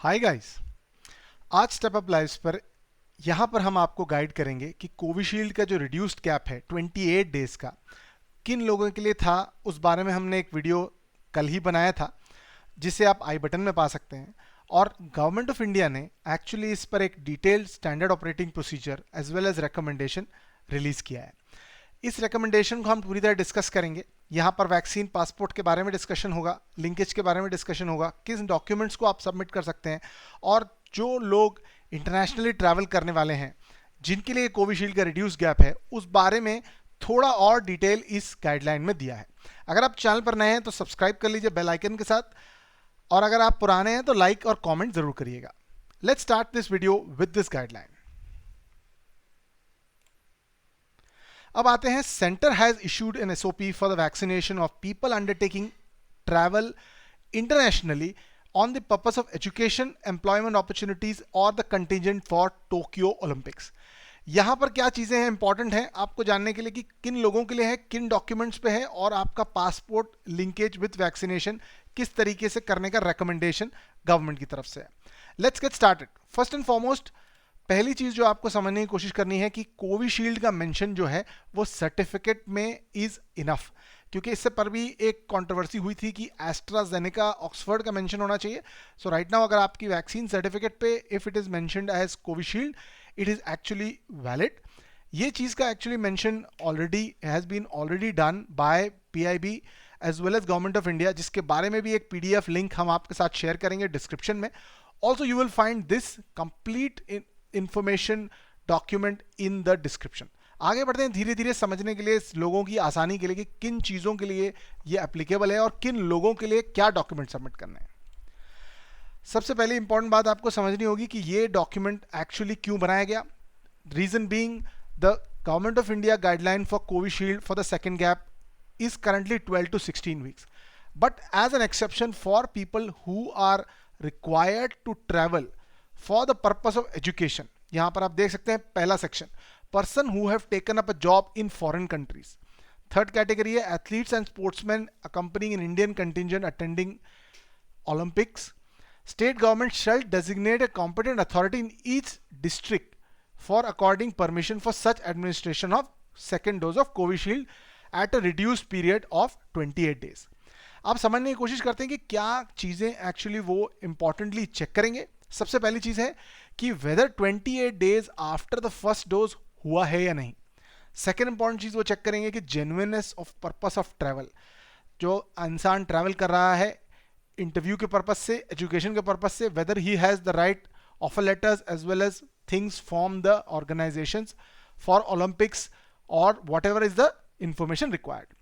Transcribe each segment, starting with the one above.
Hi guys, आज step up lives पर यहाँ पर हम आपको गाइड करेंगे कि कोविशील्ड का जो रिड्यूस्ड कैप है 28 डेज का किन लोगों के लिए था। उस बारे में हमने एक वीडियो कल ही बनाया था जिसे आप आई बटन में पा सकते हैं। और गवर्नमेंट ऑफ इंडिया ने एक्चुअली इस पर एक detailed standard operating procedure as well as recommendation release किया है। इस रिकमेंडेशन को हम पूरी तरह डिस्कस करेंगे। यहाँ पर वैक्सीन पासपोर्ट के बारे में डिस्कशन होगा, लिंकेज के बारे में डिस्कशन होगा, किस डॉक्यूमेंट्स को आप सबमिट कर सकते हैं, और जो लोग इंटरनेशनली ट्रैवल करने वाले हैं जिनके लिए कोविशील्ड का रिड्यूस गैप है उस बारे में थोड़ा और डिटेल इस गाइडलाइन में दिया है। अगर आप चैनल पर नए हैं तो सब्सक्राइब कर लीजिए बेल आइकन के साथ, और अगर आप पुराने हैं तो लाइक और कमेंट जरूर करिएगा। Let's start this video with this guideline. अब आते हैं, centre has issued an SOP for the vaccination of people undertaking travel internationally on the purpose of education, employment opportunities और the contingent for Tokyo Olympics. यहां पर क्या चीजें हैं important हैं आपको जानने के लिए कि किन लोगों के लिए है, किन डॉक्यूमेंट्स पे है, और आपका पासपोर्ट लिंकेज विद वैक्सीनेशन किस तरीके से करने का रिकमेंडेशन गवर्नमेंट की तरफ से है। Let's get started. First and foremost, पहली चीज जो आपको समझने की कोशिश करनी है कि कोविशील्ड का मेंशन जो है वो सर्टिफिकेट में इज इनफ, क्योंकि इससे पर भी एक कंट्रोवर्सी हुई थी कि एस्ट्राजेनेका ऑक्सफोर्ड का मेंशन होना चाहिए। सो राइट नाउ अगर आपकी वैक्सीन सर्टिफिकेट पे if it is mentioned as Covishield, it is actually valid. ये चीज का actually mention already has been already done by PIB as well as government of India, जिसके बारे में भी एक पीडीएफ लिंक हम आपके साथ शेयर करेंगे डिस्क्रिप्शन में। Also you will find this complete information document in the description. आगे बढ़ते हैं धीरे धीरे समझने के लिए, लोगों की आसानी के लिए कि किन चीजों के लिए ये एप्लीकेबल है और किन लोगों के लिए क्या डॉक्यूमेंट सबमिट करने हैं। सबसे पहले इंपॉर्टेंट बात आपको समझनी होगी कि ये डॉक्यूमेंट एक्चुअली क्यों बनाया गया। Reason being the government of India guideline for Covishield for the second gap is currently 12 to 16 weeks, but as an exception for people who are required to travel for the purpose of education, यहां पर आप देख सकते हैं पहला section, person who have taken up a job in foreign countries। Third category है athletes and sportsmen accompanying an Indian contingent attending Olympics। State government shall designate a competent authority in each district for according permission for such administration of second dose of Covishield at a reduced period of 28 days। आप समझने की कोशिश करते हैं कि क्या चीजें actually वो इंपॉर्टेंटली चेक करेंगे। सबसे पहली चीज है कि whether 28 days after the first dose हुआ है या नहीं। सेकेंड इंपॉर्टेंट चीज वो चेक करेंगे कि genuineness of purpose of travel, जो इंसान ट्रैवल कर रहा है इंटरव्यू के पर्पस से, एजुकेशन के पर्पस से, whether he has the right offer letters as well as things from the organisations for Olympics और whatever is the information required.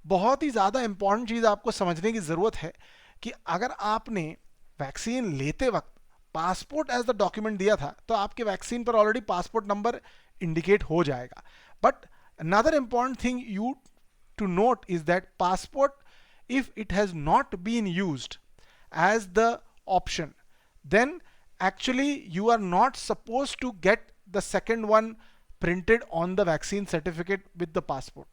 बहुत ही ज्यादा इंपॉर्टेंट चीज आपको समझने की जरूरत है कि अगर आपने वैक्सीन लेते वक्त पासपोर्ट एज द डॉक्यूमेंट दिया था तो आपके वैक्सीन पर ऑलरेडी पासपोर्ट नंबर इंडिकेट हो जाएगा। But another important thing you to note is that passport if it has not been used as the option, then actually you are not supposed to get the second one printed on the vaccine certificate with the passport.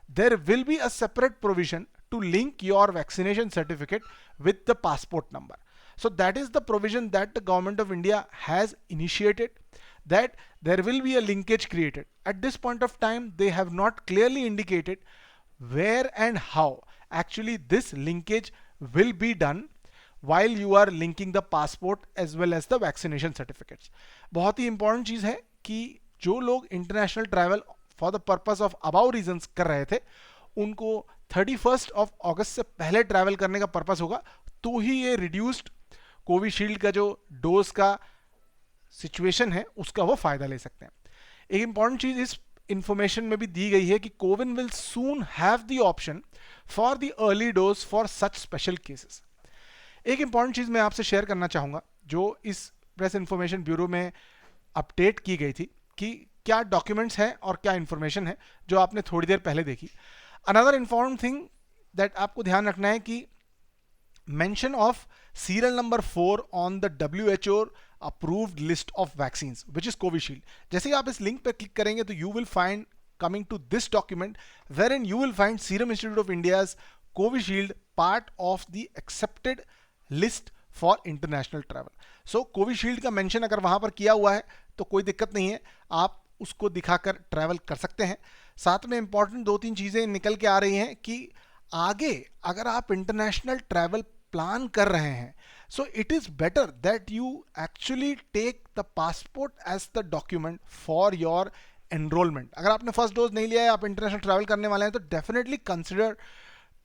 There will be a separate provision to link your vaccination certificate with the passport number. So that is the provision that the government of India has initiated, that there will be a linkage created. At this point of time they have not clearly indicated where and how actually this linkage will be done while you are linking the passport as well as the vaccination certificates। बहुत ही important चीज है कि जो लोग international travel for the purpose of about reasons कर रहे थे उनको 31 अगस्त से पहले ट्रैवल करने का पर्पस होगा, तो ही ये रिड्यूस्ड कोविशील्ड का जो डोज का सिचुएशन है उसका वो फायदा ले सकते हैं। एक इंपॉर्टेंट चीज इस इंफॉर्मेशन में भी दी गई है कि CoWIN will soon have the option for the early dose for such special cases. एक इंपॉर्टेंट चीज मैं आपसे शेयर करना चाहूंगा जो इस प्रेस इंफॉर्मेशन ब्यूरो में अपडेट की गई थी कि क्या डॉक्यूमेंट्स हैं और क्या इंफॉर्मेशन है जो आपने थोड़ी देर पहले देखी। अनदर इंपॉर्टेंट थिंग दैट आपको ध्यान रखना है कि mention of serial number 4 on the WHO approved list of vaccines which is Covishield. जैसे ही आप इस लिंक पर क्लिक करेंगे तो you will find coming to this document where in you will find Serum Institute of India's Covishield part of the accepted list for international travel. So Covishield का mention अगर वहां पर किया हुआ है तो कोई दिक्कत नहीं है, आप उसको दिखाकर ट्रैवल कर सकते हैं। साथ में इंपॉर्टेंट 2-3 चीजें निकल के आ रही हैं कि आगे अगर आप इंटरनेशनल ट्रैवल प्लान कर रहे हैं, so it is better that you actually take the passport as the document for your enrollment. अगर आपने फर्स्ट डोज नहीं लिया है, आप इंटरनेशनल ट्रैवल करने वाले हैं, तो definitely consider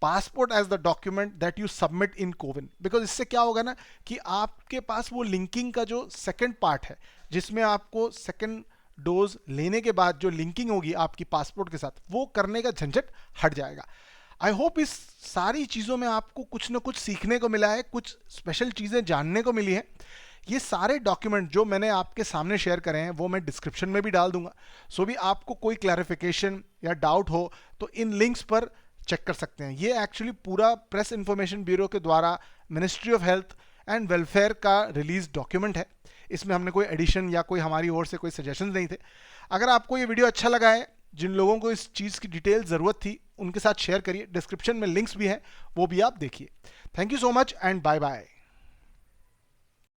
passport as the document that you submit in CoWIN. Because इससे क्या होगा ना कि आपके पास वो लिंकिंग का जो सेकेंड पार्ट है, जिसमें आपको सेकेंड डोज लेने के बाद जो लिंकिंग होगी आपकी पासपोर्ट के साथ, वो करने का झंझट हट जाएगा। आई होप इस सारी चीज़ों में आपको कुछ ना कुछ सीखने को मिला है, कुछ स्पेशल चीज़ें जानने को मिली है। ये सारे डॉक्यूमेंट जो मैंने आपके सामने शेयर करे हैं वो मैं डिस्क्रिप्शन में भी डाल दूंगा। सो भी आपको कोई क्लैरिफिकेशन या डाउट हो तो इन लिंक्स पर चेक कर सकते हैं। ये एक्चुअली पूरा प्रेस इंफॉर्मेशन ब्यूरो के द्वारा ministry of health and welfare का रिलीज डॉक्यूमेंट है। इसमें हमने कोई एडिशन या कोई हमारी ओर से कोई सजेशन नहीं थे। अगर आपको ये वीडियो अच्छा लगा है, जिन लोगों को इस चीज़ की डिटेल ज़रूरत थी उनके साथ शेयर करिए। डिस्क्रिप्शन में लिंक्स भी हैं, वो भी आप देखिए। Thank you so much and bye bye.